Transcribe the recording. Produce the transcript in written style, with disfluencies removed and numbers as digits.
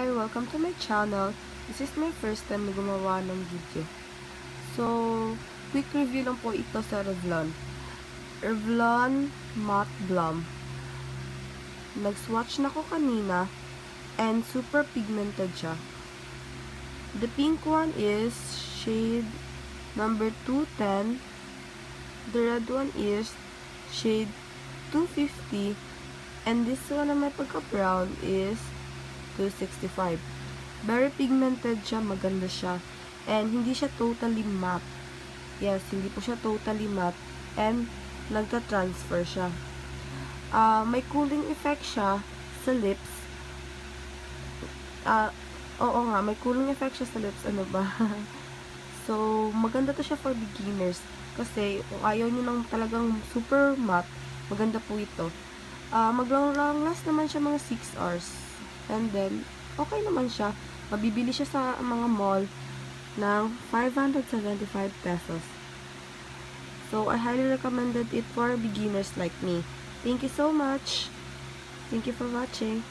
Hi! Welcome to my channel. This is my first time na gumawa ng video. So, quick review lang po ito sa Revlon. Revlon Matte Blum. Nag-swatch na ko kanina and super pigmented siya. The pink one is shade number 210. The red one is shade 250. And this one na may pagka-brown is 265. Very pigmented siya, maganda siya. And hindi siya totally matte. Yes, hindi po siya totally matte. And nagka-transfer siya. May cooling effect siya sa lips. Oo nga, may cooling effect siya sa lips. Ano ba? So, maganda to siya for beginners. Kasi, kung ayaw nyo ng talagang super matte, maganda po ito. Mag-long last naman siya mga 6 hours. And then, okay naman siya. Mabibili siya sa mga mall ng 575 pesos. So, I highly recommended it for beginners like me. Thank you so much. Thank you for watching.